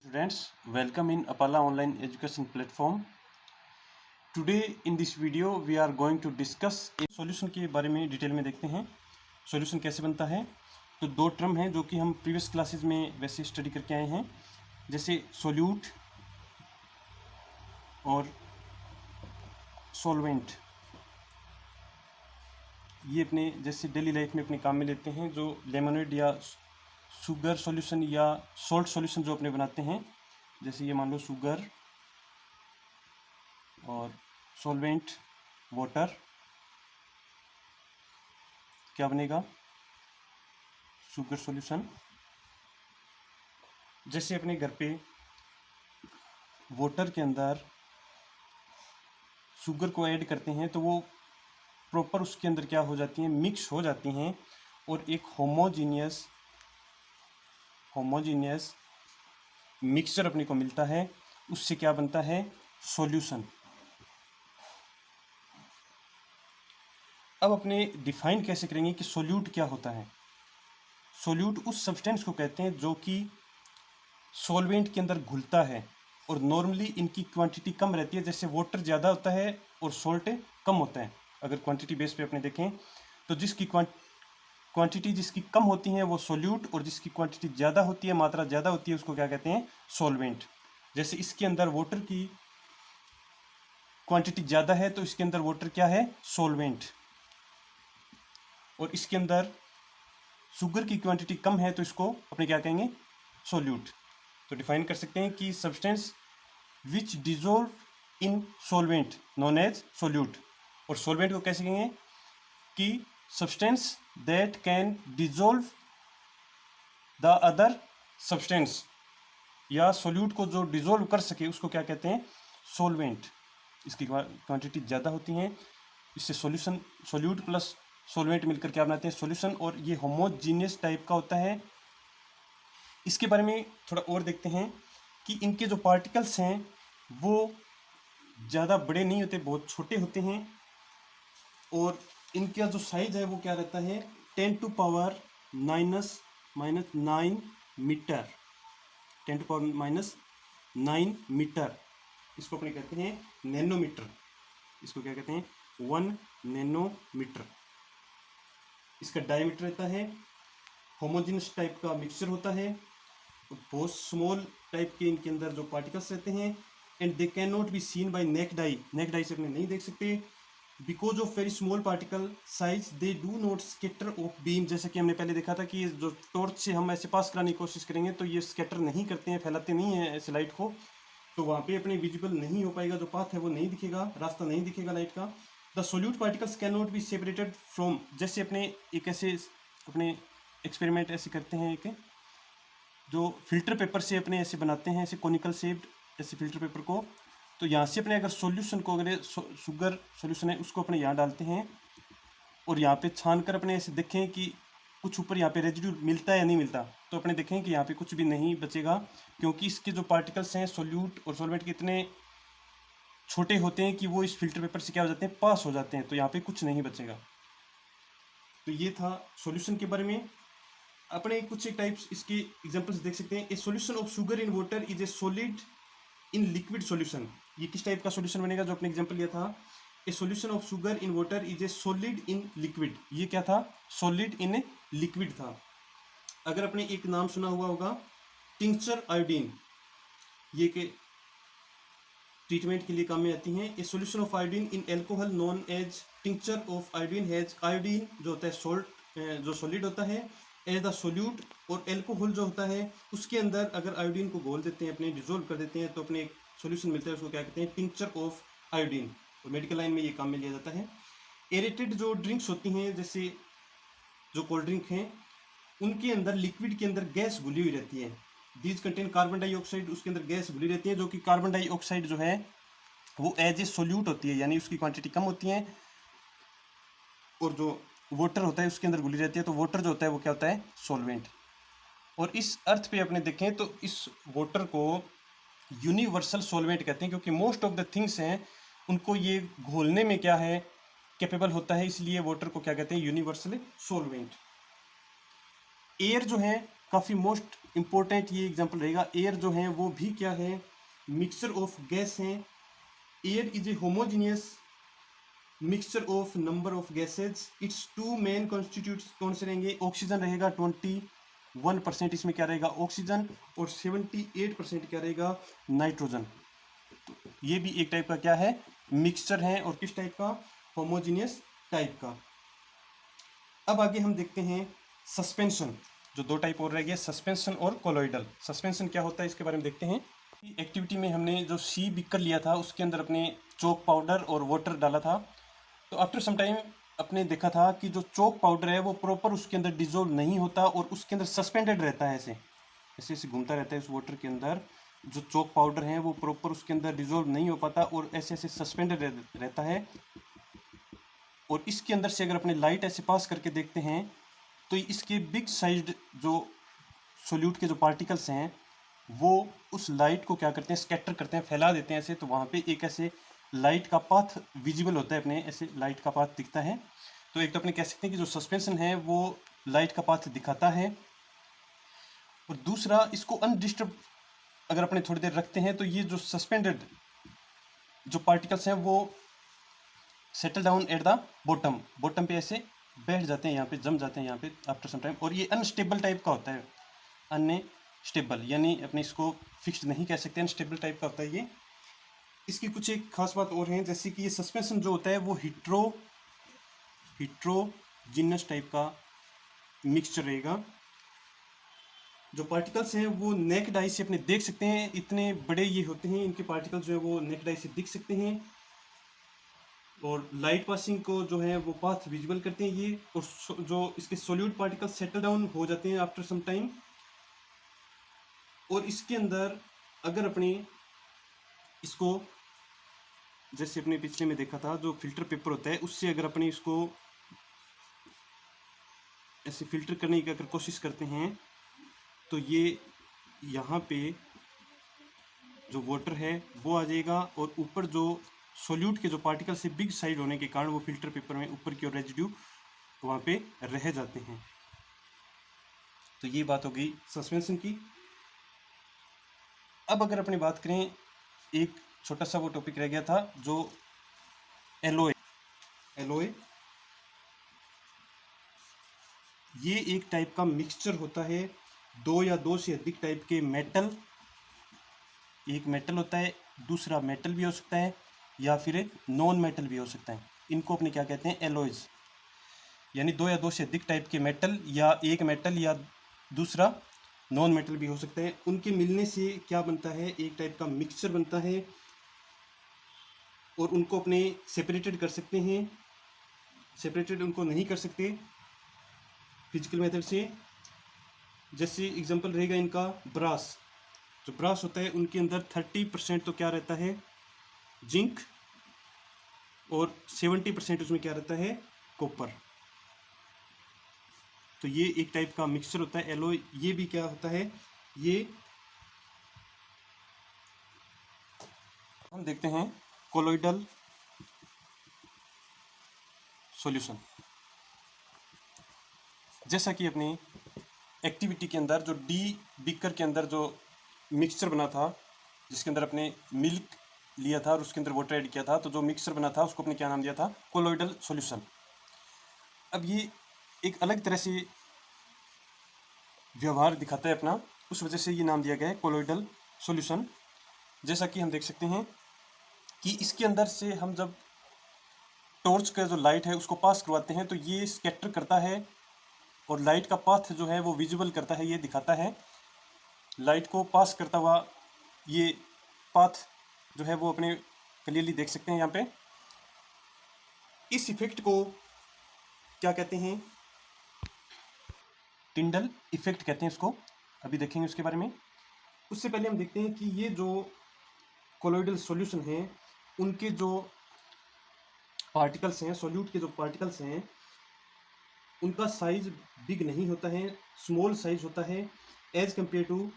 Students, welcome in Apala online education platform. Today in this video we are going to discuss एक solution के बारे में detail में देखते हैं। सॉल्यूशन कैसे बनता है। तो दो टर्म हैं जो कि हम प्रीवियस क्लासेस में वैसे स्टडी करके आए हैं, जैसे सोल्यूट और सॉल्वेंट। ये अपने जैसे डेली लाइफ में अपने काम में लेते हैं। जो लेमनेड या शुगर सॉल्यूशन या सॉल्ट सॉल्यूशन जो अपने बनाते हैं, जैसे ये मान लो शुगर और सॉल्वेंट वाटर, क्या बनेगा? Sugar solution. जैसे अपने घर पे वाटर के अंदर शुगर को ऐड करते हैं तो वो प्रॉपर उसके अंदर क्या हो जाती हैं, मिक्स हो जाती हैं और एक होमोजीनियस मिक्सचर अपने को मिलता है। उससे क्या बनता है? सॉल्यूशन। अब अपने डिफाइन कैसे करेंगे कि सोल्यूट क्या होता है। सोल्यूट उस सब्सटेंस को कहते हैं जो कि सॉल्वेंट के अंदर घुलता है और नॉर्मली इनकी क्वांटिटी कम रहती है। जैसे वाटर ज़्यादा होता है और सॉल्ट कम होता है। अगर क्वांटिटी बेस पे अपने देखें तो जिसकी क्वांटिटी जिसकी कम होती है वो सोल्यूट, और जिसकी क्वांटिटी ज़्यादा होती है, मात्रा ज़्यादा होती है, उसको क्या कहते हैं? सॉल्वेंट। जैसे इसके अंदर वाटर की क्वांटिटी ज़्यादा है तो इसके अंदर वाटर क्या है? सॉल्वेंट। और इसके अंदर शुगर की क्वांटिटी कम है तो इसको अपने क्या कहेंगे? सोल्यूट। तो डिफाइन कर सकते हैं कि substance which dissolve in solvent known as solute. और सॉल्वेंट को कैसे कहेंगे? कि substance that can dissolve the other substance, या सोल्यूट को जो डिजोल्व कर सके उसको क्या कहते हैं? सॉल्वेंट। इसकी क्वांटिटी ज़्यादा होती हैं, इससे सॉल्यूशन, सोल्यूट प्लस सॉल्वेंट मिलकर क्या बनाते हैं? सॉल्यूशन। और ये होमोजीनियस टाइप का होता है। इसके बारे में थोड़ा और देखते हैं कि इनके जो पार्टिकल्स हैं वो ज़्यादा बड़े नहीं होते, बहुत छोटे होते हैं। और इनका जो साइज है वो क्या रहता है? 10⁻⁻⁹ मीटर। 10⁻⁹ मीटर। इसको अपने कहते हैं नैनोमीटर। इसको क्या कहते हैं? 1 नैनोमीटर। इसका डायमीटर रहता है। होमोजेनस टाइप का मिक्सचर होता है। बहुत स्मॉल टाइप के इनके अंदर जो पार्टिकल्स रहते हैं। And they can not be seen by naked eye. Naked eye से अपने नहीं देख सकते। Because of very small particle size they do not scatter of beam. जैसे कि हमने पहले देखा था कि जो टॉर्च से हम ऐसे पास कराने की कोशिश करेंगे तो ये स्कैटर नहीं करते हैं, फैलाते नहीं हैं ऐसे लाइट को, तो वहाँ पे अपने विजिबल नहीं हो पाएगा। जो पाथ है वो नहीं दिखेगा, रास्ता नहीं दिखेगा लाइट का। The solute particles can not be separated from. जैसे अपने एक ऐसे अपने एक्सपेरिमेंट ऐसे करते हैं, एक जो फिल्टर पेपर से अपने ऐसे बनाते हैं, ऐसे कोनिकल शेप्ड ऐसे फिल्टर पेपर को। तो यहाँ से अपने अगर सॉल्यूशन को, अगर शुगर सॉल्यूशन है उसको अपने यहाँ डालते हैं और यहाँ पे छान कर अपने ऐसे देखें कि कुछ ऊपर यहाँ पे रेजिड्यू मिलता है या नहीं मिलता, तो अपने देखें कि यहाँ पे कुछ भी नहीं बचेगा, क्योंकि इसके जो पार्टिकल्स हैं सोल्यूट और सॉल्वेंट के इतने छोटे होते हैं कि वो इस फिल्टर पेपर से क्या हो जाते हैं? पास हो जाते हैं। तो यहाँ पे कुछ नहीं बचेगा। तो ये था सॉल्यूशन के बारे में। अपने कुछ एक टाइप्स इसके एग्जांपल्स देख सकते हैं। A solution of sugar in water is a solid in liquid solution. ये किस टाइप का सॉल्यूशन बनेगा? जो अपने एग्जांपल लिया था, ए solution of sugar in water is a solid in liquid. ये क्या था? सॉलिड इन लिक्विड था। अगर अपने एक नाम सुना हुआ होगा, टिंक्चर आयोडीन, ये के ट्रीटमेंट के लिए काम में आती हैं। A solution of iodine in alcohol known as tincture of iodine has iodine जो होता है सॉल्ट, जो सॉलिड होता है, एज द सोल्यूट। और एल्कोहल जो होता है उसके अंदर अगर आयोडीन को घोल देते हैं, अपने डिजोल्व कर देते हैं, तो अपने एक सोल्यूशन मिलता है, उसको क्या कहते हैं? Tincture of iodine. और मेडिकल लाइन में ये काम में लिया जाता है। एरेटेड जो ड्रिंक्स होती हैं, जैसे जो कोल्ड ड्रिंक हैं, उनके अंदर लिक्विड के अंदर गैस घुली हुई रहती है। These contain carbon dioxide. उसके अंदर गैस घुली रहती है, जो कि कार्बन डाइऑक्साइड जो है वो एज ए सोल्यूट होती है, यानी उसकी क्वांटिटी कम होती है। और जो वाटर होता है उसके अंदर घुली रहती है, तो वाटर जो होता है वो क्या होता है? सॉल्वेंट। और इस अर्थ पे अपने देखें तो इस वाटर को यूनिवर्सल सॉल्वेंट कहते हैं, क्योंकि मोस्ट ऑफ द थिंग्स हैं उनको ये घोलने में क्या है? कैपेबल होता है। इसलिए वाटर को क्या कहते हैं? Universal solvent. एयर जो है काफ़ी मोस्ट इम्पोर्टेंट ये एग्जांपल रहेगा। एयर जो है वो भी क्या है, मिक्सचर ऑफ गैस हैं। Air is a homogeneous mixture of number of gases. Its two main constitutes कौन से रहेंगे, ऑक्सीजन रहेगा 21%, इसमें क्या रहेगा ऑक्सीजन, और 78% क्या रहेगा नाइट्रोजन। ये भी एक टाइप का क्या है, मिक्सचर है, और किस टाइप का, होमोजीनियस टाइप का। अब आगे हम देखते हैं सस्पेंशन, जो दो टाइप और रह गया, सस्पेंशन और कोलॉइडल। सस्पेंशन क्या होता है इसके बारे में देखते हैं। एक्टिविटी में हमने जो सी बीकर लिया था उसके अंदर अपने चौक पाउडर और वाटर डाला था, तो आफ्टर सम टाइम अपने देखा था कि जो चौक पाउडर है वो प्रॉपर उसके अंदर डिजोल्व नहीं होता और उसके अंदर सस्पेंडेड रहता है, ऐसे ऐसे ऐसे घूमता रहता है उस वाटर के अंदर। जो चौक पाउडर है वो प्रॉपर उसके अंदर डिजोल्व नहीं हो पाता और ऐसे ऐसे सस्पेंडेड रहता है। और इसके अंदर से अगर अपने लाइट ऐसे पास करके देखते हैं तो इसके बिग साइज्ड जो सोल्यूट के जो पार्टिकल्स हैं वो उस लाइट को क्या करते हैं, स्कैटर करते हैं, फैला देते हैं ऐसे। तो वहाँ पे एक ऐसे लाइट का पाथ विजिबल होता है, अपने ऐसे लाइट का पाथ दिखता है। तो एक तो अपने कह सकते हैं कि जो सस्पेंशन है वो लाइट का पाथ दिखाता है, और दूसरा इसको अनडिस्टर्ब अगर अपने थोड़ी देर रखते हैं तो ये जो सस्पेंडेड जो पार्टिकल्स हैं वो settle down at the bottom, bottom पे ऐसे बैठ जाते हैं, यहाँ पे जम जाते हैं यहाँ पे आफ्टर सम टाइम। और ये अनस्टेबल टाइप का होता है, अनस्टेबल यानी अपने इसको फिक्स्ड नहीं कह सकते, अनस्टेबल टाइप का होता है ये। इसकी कुछ एक खास बात और है, जैसे कि ये सस्पेंशन जो होता है वो हिट्रोजिनस टाइप का मिक्सचर रहेगा। जो पार्टिकल्स हैं वो नेक्ड आई से अपने देख सकते हैं, इतने बड़े ये होते हैं, इनके पार्टिकल्स जो है वो नेक्ड आई से दिख सकते हैं, और लाइट पासिंग को जो है वो पाथ विजिबल करते हैं ये। और जो इसके सोल्यूट पार्टिकल्स सेटल डाउन हो जाते हैं आफ्टर सम टाइम। और इसके अंदर अगर अपने इसको, जैसे अपने पिछले में देखा था जो फिल्टर पेपर होता है उससे अगर अपने इसको ऐसे फिल्टर करने की अगर कोशिश करते हैं तो ये यहाँ पे जो वाटर है वो आ जाएगा, और ऊपर जो सोल्यूट के जो पार्टिकल से बिग साइड होने के कारण वो फिल्टर पेपर में ऊपर की ओर रेजिड्यू वहाँ पे रह जाते हैं। तो ये बात हो गई सस्पेंशन की। अब अगर अपनी बात करें, एक छोटा सा वो टॉपिक रह गया था जो एलोए। ये एक टाइप का मिक्सचर होता है, दो या दो से अधिक टाइप के मेटल, एक मेटल होता है, दूसरा मेटल भी हो सकता है या फिर नॉन मेटल भी हो सकता है। इनको अपने क्या कहते हैं, एलोइज, यानी दो या दो से अधिक टाइप के मेटल, या एक मेटल या दूसरा नॉन मेटल भी हो सकता है। उनके मिलने से क्या बनता है, एक टाइप का मिक्सचर बनता है, और उनको अपने सेपरेटेड कर सकते हैं। सेपरेटेड उनको नहीं कर सकते फिजिकल मेथड से। जैसे एग्जांपल रहेगा इनका ब्रास, जो ब्रास होता है उनके अंदर 30% तो क्या रहता है, जिंक, और 70% उसमें क्या रहता है, कॉपर। तो ये एक टाइप का मिक्सचर होता है एलोय। ये भी क्या होता है, ये हम देखते हैं कोलोइडल सॉल्यूशन। जैसा कि अपनी एक्टिविटी के अंदर जो डी बीकर के अंदर जो मिक्सचर बना था, जिसके अंदर अपने मिल्क लिया था और उसके अंदर वाटर ऐड किया था, तो जो मिक्सचर बना था उसको अपने क्या नाम दिया था, कोलोइडल सॉल्यूशन। अब ये एक अलग तरह से व्यवहार दिखाता है अपना, उस वजह से ये नाम दिया गया है कोलोइडल सॉल्यूशन। जैसा कि हम देख सकते हैं कि इसके अंदर से हम जब टॉर्च का जो लाइट है उसको पास करवाते हैं तो ये स्कैटर करता है, और लाइट का पाथ जो है वो विजिबल करता है, ये दिखाता है लाइट को पास करता हुआ। ये पाथ जो है वो अपने क्लियरली देख सकते हैं यहाँ पे। इस इफेक्ट को क्या कहते हैं, टिंडल इफेक्ट कहते हैं इसको, अभी देखेंगे उसके बारे में। उससे पहले हम देखते हैं कि ये जो कोलोइडल सॉल्यूशन है उनके जो पार्टिकल्स हैं, सॉल्यूट के जो पार्टिकल्स हैं, उनका साइज बिग नहीं होता है, स्मॉल साइज होता है as compare to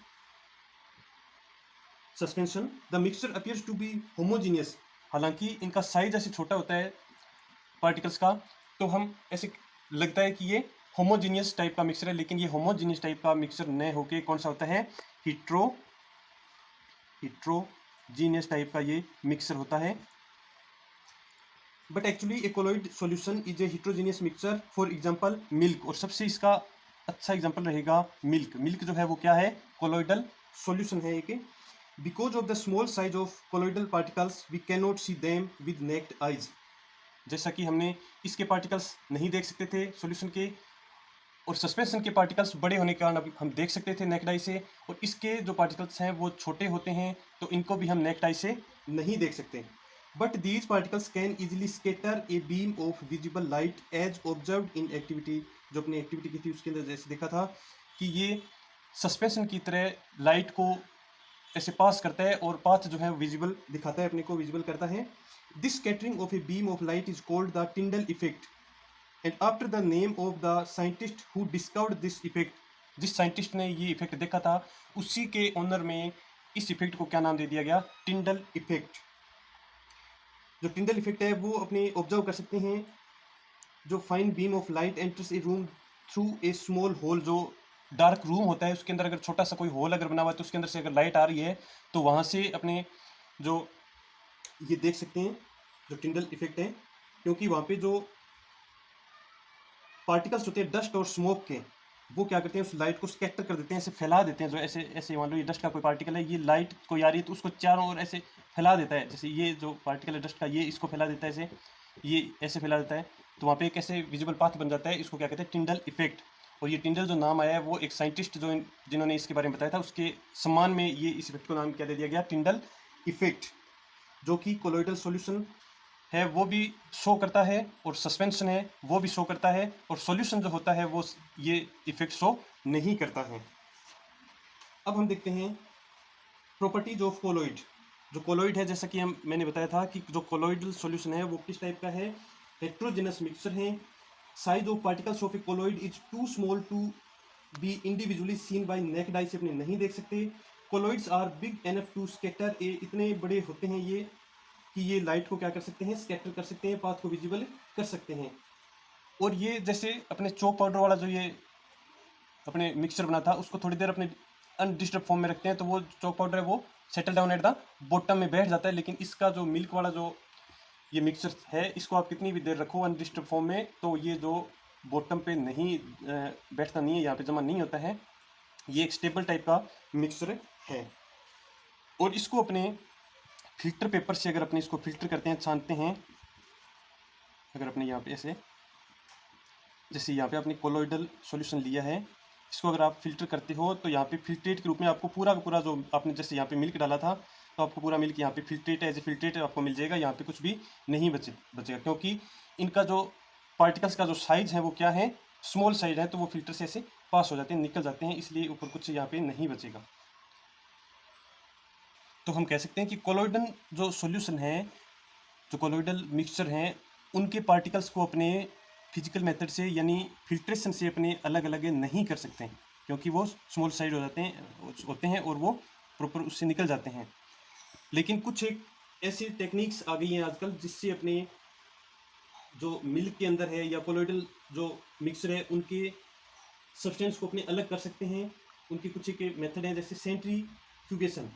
suspension. The mixture appears to be homogeneous. हालांकि इनका साइज ऐसे छोटा होता है पार्टिकल्स का, तो हम ऐसे लगता है कि ये होमोजीनियस टाइप का मिक्सर है, लेकिन ये होमोजीनियस टाइप का मिक्सर न होके कौन सा होता है, हिट्रोजीनियस टाइप का ये मिक्सर होता है। But actually A colloid solution is a heterogeneous mixture, for example milk, और सबसे इसका अच्छा एग्जांपल रहेगा मिल्क। मिल्क जो है वो क्या है, कोलॉइडल सॉल्यूशन है एक। Because of the small size of colloidal particles we can not see them with naked eyes. जैसा कि हमने इसके पार्टिकल्स नहीं देख सकते थे सॉल्यूशन के, और सस्पेंशन के पार्टिकल्स बड़े होने के कारण अभी हम देख सकते थे नेक्ड आई से, और इसके जो पार्टिकल्स हैं वो छोटे होते हैं, तो इनको भी हम नेक्ड आई से नहीं देख सकते। But these particles can easily scatter a beam of visible light as observe in activity. जो अपनी एक्टिविटी की थी उसके अंदर जैसे देखा था कि ये सस्पेंशन की तरह लाइट को ऐसे पास करता है, और पाथ जो है विजिबल दिखाता है, अपने को विजिबल करता है। This scattering of A beam of light is called the Tyndall effect, and after the name of the scientist who discovered this effect. जिस साइंटिस्ट ने ये इफेक्ट देखा था उसी के ऑनर में इस इफेक्ट को क्या नाम दे दिया गया, टिंडल इफेक्ट। जो टिंडल इफेक्ट है वो अपने ऑब्जर्व कर सकते हैं, जो fine beam of light enters a room through a small hole. जो डार्क रूम होता है उसके अंदर अगर छोटा सा कोई होल अगर बना हुआ है तो उसके अंदर से अगर लाइट आ रही है तो वहाँ से अपने जो ये देख सकते हैं जो टिंडल इफेक्ट है, क्योंकि वहाँ पे जो पार्टिकल्स होते हैं डस्ट और स्मोक के, वो क्या करते हैं उस लाइट को स्कैटर कर देते हैं, ऐसे फैला देते हैं। जो ऐसे ऐसे मान लो ये डस्ट का कोई पार्टिकल है, ये लाइट कोई आ रही है तो उसको चारों ओर ऐसे फैला देता है। जैसे ये जो पार्टिकल है डस्ट का, ये इसको फैला देता है, ऐसे ये ऐसे फैला देता है, तो वहाँ पे एक ऐसे विजिबल पाथ बन जाता है। इसको क्या कहते हैं, टिंडल इफेक्ट। और ये टिंडल जो नाम आया है वो एक साइंटिस्ट जो जिन्होंने इसके बारे में बताया था उसके सम्मान में ये इस इफेक्ट को नाम क्या दे दिया गया, टिंडल इफेक्ट। जो कि कोलोइडल सॉल्यूशन है वो भी शो करता है, और सस्पेंशन है वो भी शो करता है, और सॉल्यूशन जो होता है वो ये इफेक्ट शो नहीं करता है। अब हम देखते हैं प्रॉपर्टीज ऑफ कोलोइड। जो कोलोइड है, जैसा कि मैंने बताया था कि जो कोलोइडल सॉल्यूशन है वो किस टाइप का है, हेट्रोजेनस मिक्सचर है। Size of particles of a colloid is too small to be individually seen by naked eye, से अपने नहीं देख सकते। Colloids are big enough to scatter a, इतने बड़े होते हैं ये कि ये लाइट को क्या कर सकते हैं, स्कैटर कर सकते हैं, पाथ को विजिबल कर सकते हैं। और ये जैसे अपने चॉक पाउडर वाला जो ये अपने मिक्सचर बना था उसको थोड़ी देर अपने अनडिस्टर्ब फॉर्म में रखते हैं तो वो चॉक पाउडर है वो settle down at the bottom में बैठ जाता है। लेकिन इसका जो मिल्क वाला जो ये मिक्सचर है इसको आप कितनी भी देर रखो अनडिस्टर्ब फॉर्म में तो ये जो बॉटम पे नहीं बैठता नहीं है, यहाँ पे जमा नहीं होता है। ये एक स्टेबल टाइप का मिक्सचर है। और इसको अपने फिल्टर पेपर से अगर अपने इसको फिल्टर करते हैं, छानते हैं, अगर अपने यहाँ पे ऐसे जैसे यहाँ पे आपने कोलोइडल सॉल्यूशन लिया है, इसको अगर आप फिल्टर करते हो तो यहाँ पे फिल्ट्रेट के रूप में आपको पूरा का पूरा जो आपने जैसे यहाँ पे मिल्क डाला था तो आपको पूरा मिल्क यहाँ पे फिल्ट्रेट एज ए फिल्ट्रेट आपको मिल जाएगा। यहाँ पे कुछ भी नहीं बचेगा, क्योंकि इनका जो पार्टिकल्स का जो साइज है वो क्या है, स्मॉल साइज है, तो वो फिल्टर से ऐसे पास हो जाते हैं, निकल जाते हैं, इसलिए ऊपर कुछ यहाँ पे नहीं बचेगा। तो हम कह सकते हैं कि कोलोइडल जो सॉल्यूशन है, जो कोलोइडल मिक्सचर हैं, उनके पार्टिकल्स को अपने फिजिकल मेथड से यानी फिल्ट्रेशन से अपने अलग अलग नहीं कर सकते हैं, क्योंकि वो स्मॉल साइज होते हैं और वो प्रॉपर उससे निकल जाते हैं। लेकिन कुछ एक ऐसी टेक्निक्स आ गई हैं आजकल जिससे अपने जो मिल्क के अंदर है या कोलोइडल जो मिक्सचर है उनके सब्सटेंस को अपने अलग कर सकते हैं। उनकी कुछ एक मेथड है, जैसे सेंट्रीफ्यूगेशन।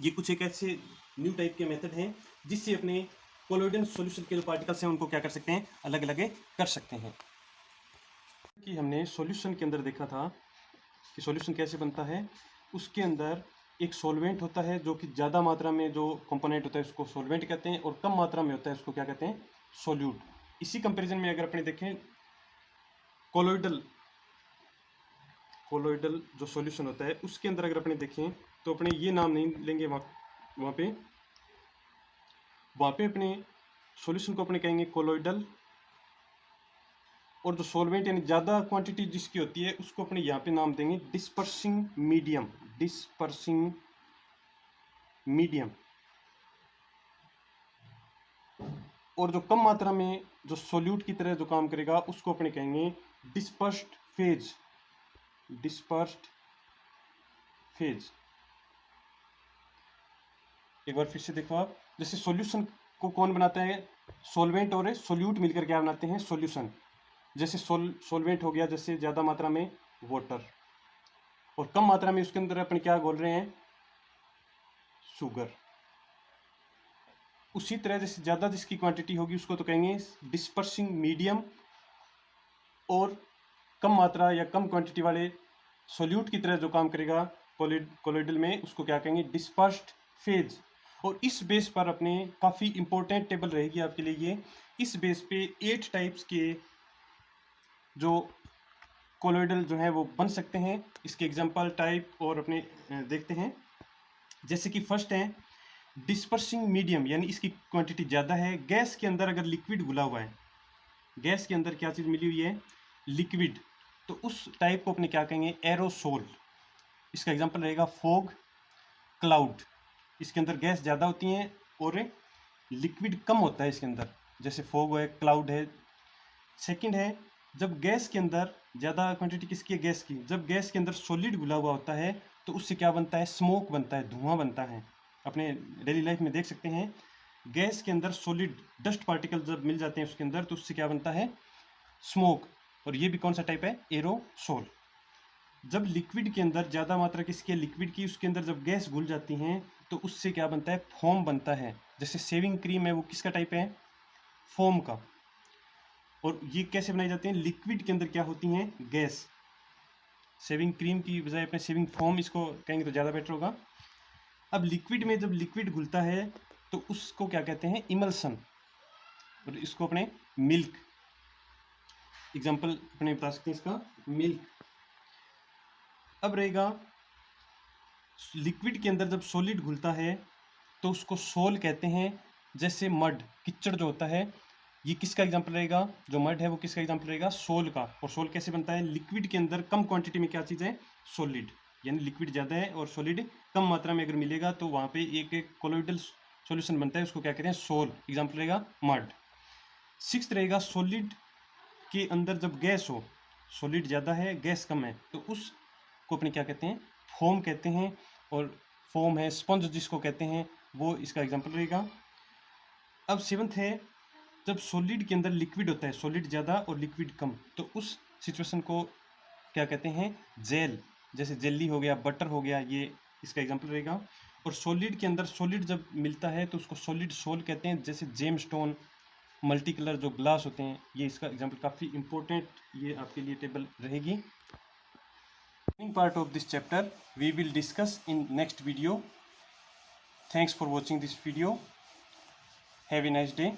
ये कुछ एक ऐसे न्यू टाइप के मेथड हैं जिससे अपने कोलोइडल सॉल्यूशन के जो पार्टिकल्स हैं उनको क्या कर सकते हैं, अलग अलग कर सकते हैं। कि हमने सॉल्यूशन के अंदर देखा था कि सॉल्यूशन कैसे बनता है। उसके अंदर एक सॉल्वेंट होता है जो कि ज़्यादा मात्रा में जो कंपोनेंट होता है उसको सॉल्वेंट कहते हैं, और कम मात्रा में होता है उसको क्या कहते हैं, सोल्यूट। इसी कंपैरिजन में अगर अपने देखें कोलोइडल जो सॉल्यूशन होता है उसके अंदर अगर अपने देखें तो अपने ये नाम नहीं लेंगे वहाँ पे अपने सॉल्यूशन को अपने कहेंगे कोलोइडल, और जो सॉल्वेंट यानी ज़्यादा क्वांटिटी जिसकी होती है उसको अपने यहाँ पे नाम देंगे डिस्पर्सिंग मीडियम। और जो कम मात्रा में जो सोल्यूट की तरह जो काम करेगा उसको अपने कहेंगे डिस्पर्स्ड फेज। एक बार फिर से देखो आप, जैसे सॉल्यूशन को कौन बनाता है? सॉल्वेंट और सोल्यूट मिलकर क्या बनाते हैं? सॉल्यूशन। जैसे सॉल्वेंट हो गया, जैसे ज़्यादा मात्रा में वाटर, और कम मात्रा में उसके अंदर अपन क्या घोल रहे हैं? शुगर। उसी तरह जैसे ज़्यादा जिसकी क्वांटिटी होगी उसको तो कहेंगे डिस्पर्सिंग मीडियम, और कम मात्रा या कम क्वांटिटी वाले सोल्यूट की तरह जो काम करेगा कोलोइडल में, उसको क्या कहेंगे? Dispersed phase. और इस बेस पर अपने काफ़ी इंपॉर्टेंट टेबल रहेगी आपके लिए ये। इस बेस पे 8 टाइप्स के जो कोलोइडल जो है वो बन सकते हैं। इसके एग्जांपल, टाइप और अपने देखते हैं। जैसे कि फर्स्ट है डिस्पर्सिंग मीडियम, यानी इसकी क्वांटिटी ज़्यादा है। गैस के अंदर अगर लिक्विड घुला हुआ है, गैस के अंदर क्या चीज़ मिली हुई है? लिक्विड, तो उस टाइप को अपने क्या कहेंगे? एरोसोल। इसका एग्जांपल रहेगा फॉग, क्लाउड। इसके अंदर गैस ज़्यादा होती हैं और लिक्विड कम होता है इसके अंदर, जैसे फॉग है, क्लाउड है। सेकंड है जब गैस के अंदर ज़्यादा क्वांटिटी किसकी है? गैस की। जब गैस के अंदर सॉलिड घुला हुआ होता है तो उससे क्या बनता है? स्मोक बनता है, धुआं बनता है। अपने डेली लाइफ में देख सकते हैं, गैस के अंदर सॉलिड डस्ट पार्टिकल जब मिल जाते हैं उसके अंदर तो उससे क्या बनता है? स्मोक। और ये भी कौन सा टाइप है? एरोसोल। जब लिक्विड के अंदर ज़्यादा मात्रा किसकी है? लिक्विड की। उसके अंदर जब गैस घुल जाती हैं तो उससे क्या बनता है? फोम बनता है। जैसे शेविंग क्रीम है, वो किसका टाइप है? फोम का। और ये कैसे बनाई जाती हैं? लिक्विड के अंदर क्या होती हैं? गैस। शेविंग क्रीम की बजाय अपने शेविंग फोम इसको कहेंगे तो ज़्यादा बेटर होगा। अब लिक्विड में जब लिक्विड घुलता है तो उसको क्या कहते हैं? इमल्सन। और इसको अपने मिल्क, एग्जाम्पल अपने बता सकते हैं इसका, मिल्क। अब रहेगा लिक्विड के अंदर जब सॉलिड घुलता है तो उसको सोल कहते हैं। जैसे मड, कीचड़ जो होता है, ये किसका एग्जांपल रहेगा? जो मड है वो किसका एग्जांपल रहेगा? सोल का। और सोल कैसे बनता है? लिक्विड के अंदर कम क्वांटिटी में क्या चीज़ है? सॉलिड। यानी लिक्विड ज़्यादा है और सॉलिड कम मात्रा में अगर मिलेगा तो वहाँ पे एक कोलोइडल सॉल्यूशन बनता है, उसको क्या कहते हैं? सोल। एग्जाम्पल रहेगा मड। सिक्स्थ रहेगा सॉलिड के अंदर जब गैस हो, सॉलिड ज़्यादा है, गैस कम है, तो उसको अपने क्या कहते हैं? फोम कहते हैं। और फोम है, स्पंज जिसको कहते हैं, वो इसका एग्जांपल रहेगा। अब सेवंथ है जब सॉलिड के अंदर लिक्विड होता है, सॉलिड ज़्यादा और लिक्विड कम, तो उस सिचुएशन को क्या कहते हैं? जेल। जैसे जेली हो गया, बटर हो गया, ये इसका एग्जांपल रहेगा। और सॉलिड के अंदर सॉलिड जब मिलता है तो उसको सॉलिड सोल कहते हैं। जैसे जेम स्टोन, मल्टी कलर जो ग्लास होते हैं, ये इसका एग्जांपल। काफ़ी इंपॉर्टेंट ये आपके लिए टेबल रहेगी। Part of this chapter we will discuss in next video. Thanks for watching this video. Have a nice day.